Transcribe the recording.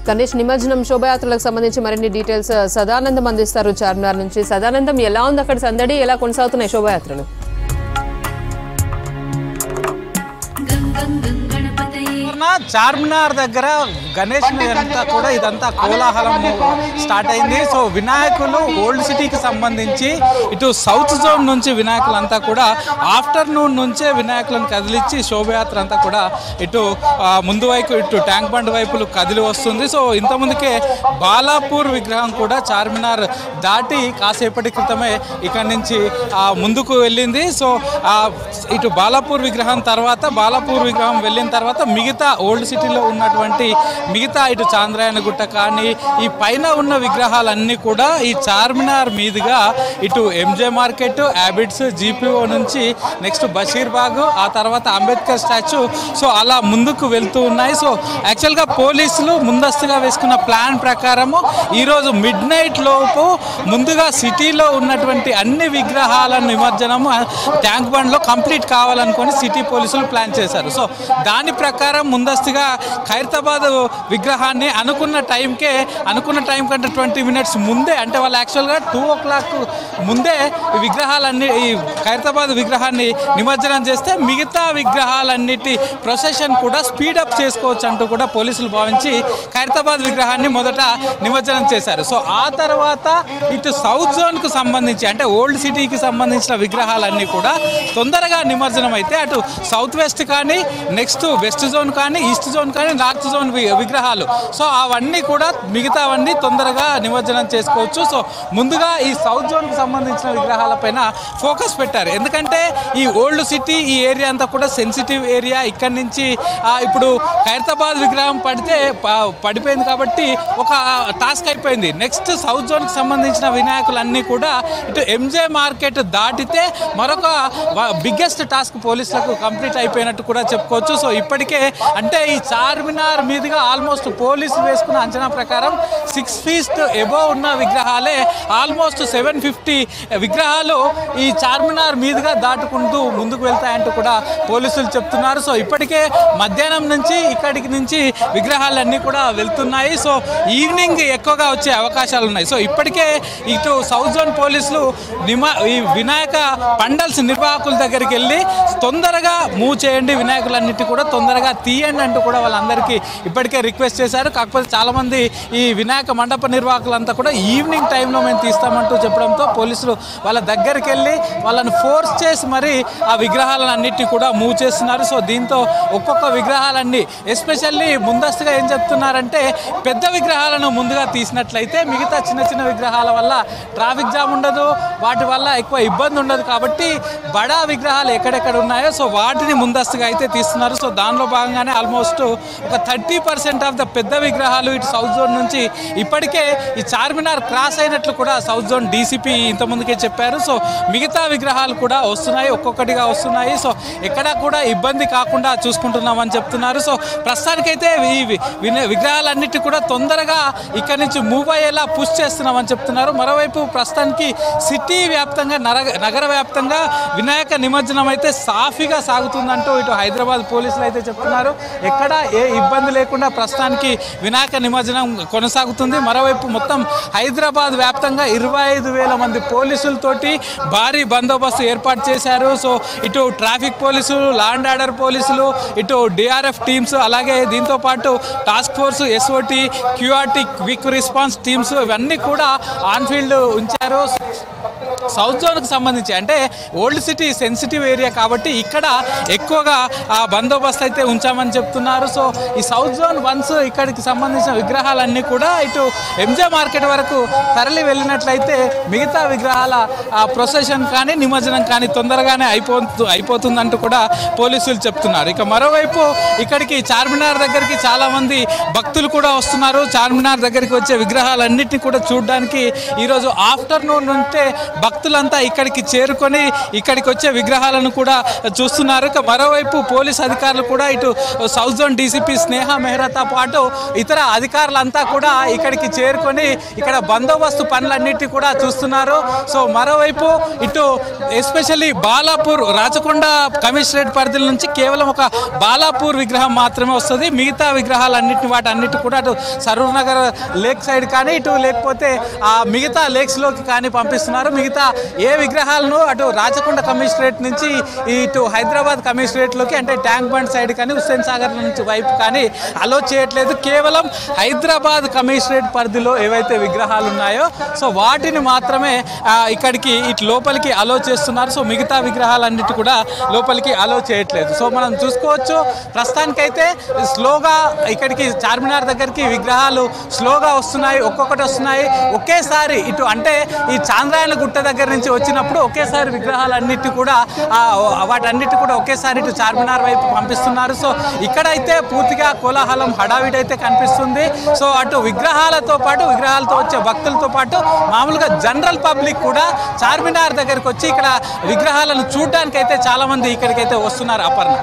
గణేష్ నిమజ్జనం శోభయాత్రలకు సంబంధించి మరిన్ని డీటెయిల్స్ సదానందం అందిస్తారు చార్మినార్ నుంచి. సదానందం, ఎలా ఉంది అక్కడ సందడి, ఎలా కొనసాగుతున్నాయి శోభయాత్రలు? చార్మినార్ దగ్గర గణేష్ అంతా కూడా ఇదంతా కోలాహలం స్టార్ట్ అయింది. సో వినాయకులు ఓల్డ్ సిటీకి సంబంధించి ఇటు సౌత్ జోన్ నుంచి వినాయకులంతా కూడా ఆఫ్టర్నూన్ నుంచే వినాయకులను కదిలించి శోభయాత్ర అంతా కూడా ఇటు ముందు వైపు ఇటు ట్యాంక్ బండ్ వైపులు కదిలి వస్తుంది. సో ఇంతకుముందుకే బాలాపూర్ విగ్రహం కూడా చార్మినార్ దాటి కాసేపటి క్రితమే ఇక్కడి నుంచి ముందుకు వెళ్ళింది. సో ఇటు బాలాపూర్ విగ్రహం వెళ్ళిన తర్వాత మిగతా ఓల్డ్ సిటీలో ఉన్నటువంటి మిగతా ఇటు చాంద్రాయణ గుట్ట కానీ ఈ పైన ఉన్న విగ్రహాలన్నీ కూడా ఈ చార్మినార్ మీదుగా ఇటు ఎంజే మార్కెట్, హ్యాబిట్స్, జీపీఓ నుంచి నెక్స్ట్ బషీర్బాగ్, ఆ తర్వాత అంబేద్కర్ స్టాచ్యూ, సో అలా ముందుకు వెళ్తూ ఉన్నాయి. సో యాక్చువల్గా పోలీసులు ముందస్తుగా వేసుకున్న ప్లాన్ ప్రకారము ఈరోజు మిడ్ నైట్ లోపు ముందుగా సిటీలో ఉన్నటువంటి అన్ని విగ్రహాల నిమజ్జనము ట్యాంక్ బండ్లో కంప్లీట్ కావాలనుకొని సిటీ పోలీసులు ప్లాన్ చేశారు. సో దాని ప్రకారం ముందస్తుగా ఖైరతాబాద్ విగ్రహాన్ని అనుకున్న టైం కంటే 20 minutes ముందే, అంటే వాళ్ళు యాక్చువల్గా 2 o'clock ముందే ఈ ఖైరతాబాద్ విగ్రహాన్ని నిమజ్జనం చేస్తే మిగతా విగ్రహాలన్నిటి ప్రొసెషన్ కూడా స్పీడప్ చేసుకోవచ్చు అంటూ కూడా పోలీసులు భావించి ఖైరతాబాద్ విగ్రహాన్ని మొదట నిమజ్జనం చేశారు. సో ఆ తర్వాత ఇటు సౌత్ జోన్కు సంబంధించి అంటే ఓల్డ్ సిటీకి సంబంధించిన విగ్రహాలన్నీ కూడా తొందరగా నిమజ్జనం అయితే అటు సౌత్ వెస్ట్ కానీ నెక్స్ట్ వెస్ట్ జోన్ కానీ ఈస్ట్ జోన్ కానీ నార్త్ జోన్ విగ్రహాలు, సో అవన్నీ కూడా మిగతావన్నీ తొందరగా నిమజ్జనం చేసుకోవచ్చు. సో ముందుగా ఈ సౌత్ జోన్కి సంబంధించిన విగ్రహాలపైన ఫోకస్ పెట్టారు. ఎందుకంటే ఈ ఓల్డ్ సిటీ ఈ ఏరియా అంతా కూడా సెన్సిటివ్ ఏరియా. ఇక్కడి నుంచి ఇప్పుడు ఖైరతాబాద్ విగ్రహం పడిపోయింది కాబట్టి ఒక టాస్క్ అయిపోయింది. నెక్స్ట్ సౌత్ జోన్కి సంబంధించిన వినాయకులన్నీ కూడా ఇటు ఎంజే మార్కెట్ దాటితే మరొక బిగ్గెస్ట్ టాస్క్ పోలీసులకు కంప్లీట్ అయిపోయినట్టు కూడా చెప్పుకోవచ్చు. సో ఇప్పటికే అంటే ఈ చార్మినార్ మీదుగా ఆల్మోస్ట్ పోలీసులు వేసుకున్న అంచనా ప్రకారం 6 feet ఎబో ఉన్న విగ్రహాలే ఆల్మోస్ట్ 750 విగ్రహాలు ఈ చార్మినార్ మీదుగా దాటుకుంటూ ముందుకు వెళ్తాయంటూ కూడా పోలీసులు చెప్తున్నారు. సో ఇప్పటికే మధ్యాహ్నం నుంచి ఇక్కడికి నుంచి విగ్రహాలన్నీ కూడా వెళ్తున్నాయి. సో ఈవినింగ్ ఎక్కువగా వచ్చే అవకాశాలు ఉన్నాయి. సో ఇప్పటికే ఇటు సౌత్ జోన్ పోలీసులు ఈ వినాయక పండల్స్ నిర్వాహకుల దగ్గరికి వెళ్ళి తొందరగా మూవ్ చేయండి, వినాయకులన్నిటి కూడా తొందరగా తీయండి అంటూ కూడా వాళ్ళందరికీ ఇప్పటికే రిక్వెస్ట్ చేశారు. కాకపోతే చాలామంది ఈ వినాయక మండప నిర్వాహకులంతా కూడా ఈవినింగ్ టైంలో మేము తీస్తామంటూ చెప్పడంతో పోలీసులు వాళ్ళ దగ్గరికి వెళ్ళి వాళ్ళని ఫోర్స్ చేసి మరి ఆ విగ్రహాలను అన్నిటి కూడా మూవ్ చేస్తున్నారు. సో దీంతో ఒక్కొక్క విగ్రహాలన్నీ ఎస్పెషల్లీ ముందస్తుగా ఏం చెప్తున్నారంటే పెద్ద విగ్రహాలను ముందుగా తీసినట్లయితే మిగతా చిన్న చిన్న విగ్రహాల వల్ల ట్రాఫిక్ జామ్ ఉండదు, వాటి వల్ల ఎక్కువ ఇబ్బంది ఉండదు. కాబట్టి బడా విగ్రహాలు ఎక్కడెక్కడ ఉన్నాయో సో వాటిని ముందస్తుగా అయితే తీస్తున్నారు. సో దానిలో భాగంగానే ఆల్మోస్ట్ ఒక 30% ఆఫ్ ద పెద్ద విగ్రహాలు ఇటు సౌత్ జోన్ నుంచి ఇప్పటికే ఈ చార్మినార్ క్రాస్ అయినట్లు కూడా సౌత్ జోన్ డీసీపీ ఇంతకుముందుకే చెప్పారు. సో మిగతా విగ్రహాలు కూడా వస్తున్నాయి, ఒక్కొక్కటిగా వస్తున్నాయి. సో ఎక్కడా కూడా ఇబ్బంది కాకుండా చూసుకుంటున్నామని చెప్తున్నారు. సో ప్రస్తుతానికైతే ఈ విగ్రహాలన్నిటి కూడా తొందరగా ఇక్కడి నుంచి మూవ్ అయ్యేలా పుష్ చేస్తున్నామని చెప్తున్నారు. మరోవైపు ప్రస్తుతానికి సిటీ వ్యాప్తంగా నగర వ్యాప్తంగా వినాయక నిమజ్జనం అయితే సాఫీగా సాగుతుందంటూ ఇటు హైదరాబాద్ పోలీసులు అయితే చెప్తున్నారు. ఎక్కడ ఏ ఇబ్బంది లేకుండా ప్రస్తుతానికి వినాయక నిమజ్జనం కొనసాగుతుంది. మరోవైపు మొత్తం హైదరాబాద్ వ్యాప్తంగా 25,000 మంది పోలీసులతోటి భారీ బందోబస్తు ఏర్పాటు చేశారు. సో ఇటు ట్రాఫిక్ పోలీసులు, లా అండ్ ఆర్డర్ పోలీసులు, ఇటు డిఆర్ఎఫ్ టీమ్స్, అలాగే దీంతో పాటు task force, SOT, QRT, quick response teams ఇవన్నీ కూడా ఆన్ ఫీల్డ్ ఉంచారు. సౌత్ జోన్కి సంబంధించి అంటే ఓల్డ్ సిటీ సెన్సిటివ్ ఏరియా కాబట్టి ఇక్కడ ఎక్కువగా బందోబస్తు అయితే ఉంచామని చెప్తున్నారు. సో ఈ సౌత్ జోన్ వన్స్ ఇక్కడికి సంబంధించిన విగ్రహాలన్నీ కూడా ఇటు ఎంజే మార్కెట్ వరకు తరలి వెళ్ళినట్లయితే మిగతా విగ్రహాల ప్రొసెషన్ కానీ నిమజ్జనం కానీ తొందరగానే అయిపోతుందంటూ కూడా పోలీసులు చెప్తున్నారు. ఇక మరోవైపు ఇక్కడికి చార్మినార్ దగ్గరికి చాలామంది భక్తులు కూడా వస్తున్నారు. చార్మినార్ దగ్గరికి వచ్చే విగ్రహాలన్నింటినీ కూడా చూడడానికి ఈరోజు ఆఫ్టర్నూన్ నుంచే భక్తులు భక్తులంతా ఇక్కడికి చేరుకొని ఇక్కడికి వచ్చే విగ్రహాలను కూడా చూస్తున్నారు. ఇక మరోవైపు పోలీస్ అధికారులు కూడా ఇటు సౌత్ జోన్ డీసీపీ స్నేహ మెహ్రాతో పాటు ఇతర అధికారులంతా కూడా ఇక్కడికి చేరుకొని ఇక్కడ బందోబస్తు పనులన్నిటి కూడా చూస్తున్నారు. సో మరోవైపు ఇటు ఎస్పెషల్లీ బాలాపూర్ రాచకొండ కమిషనరేట్ పరిధి నుంచి కేవలం ఒక బాలాపూర్ విగ్రహం మాత్రమే వస్తుంది. మిగతా విగ్రహాలన్నింటినీ వాటన్నిటి కూడా అటు సరూర్ నగర్ లేక్ సైడ్ కానీ ఇటు లేకపోతే ఆ మిగతా లేక్స్లోకి కానీ పంపిస్తున్నారు. మిగతా ఏ విగ్రహాలను అటు రాచకొండ కమిషనరేట్ నుంచి ఇటు హైదరాబాద్ కమిషనరేట్లోకి అంటే ట్యాంక్ బండ్ సైడ్ కానీ హుస్సేన్ సాగర్ నుంచి వైపు కానీ అలో చేయట్లేదు. కేవలం హైదరాబాద్ కమిషనరేట్ పరిధిలో ఏవైతే విగ్రహాలు ఉన్నాయో సో వాటిని మాత్రమే ఇక్కడికి ఇటు లోపలికి అలో చేస్తున్నారు. సో మిగతా విగ్రహాలన్నిటి కూడా లోపలికి అలో చేయట్లేదు. సో మనం చూసుకోవచ్చు ప్రస్తుతానికైతే స్లోగా ఇక్కడికి చార్మినార్ దగ్గరికి విగ్రహాలు స్లోగా వస్తున్నాయి, ఒక్కొక్కటి వస్తున్నాయి. ఒకేసారి ఇటు అంటే ఈ చాంద్రాయణ గుట్ట దగ్గర నుంచి వచ్చినప్పుడు ఒకేసారి విగ్రహాలన్నిటి కూడా వాటన్నిటి కూడా ఒకేసారి ఇటు చార్మినార్ వైపు పంపిస్తున్నారు. సో ఇక్కడైతే పూర్తిగా కోలాహలం హడావిడి అయితే కనిపిస్తుంది. సో అటు విగ్రహాలతో పాటు విగ్రహాలతో వచ్చే భక్తులతో పాటు మామూలుగా జనరల్ పబ్లిక్ కూడా చార్మినార్ దగ్గరికి వచ్చి ఇక్కడ విగ్రహాలను చూడడానికి అయితే చాలా మంది ఇక్కడికైతే వస్తున్నారు. అపర్ణ.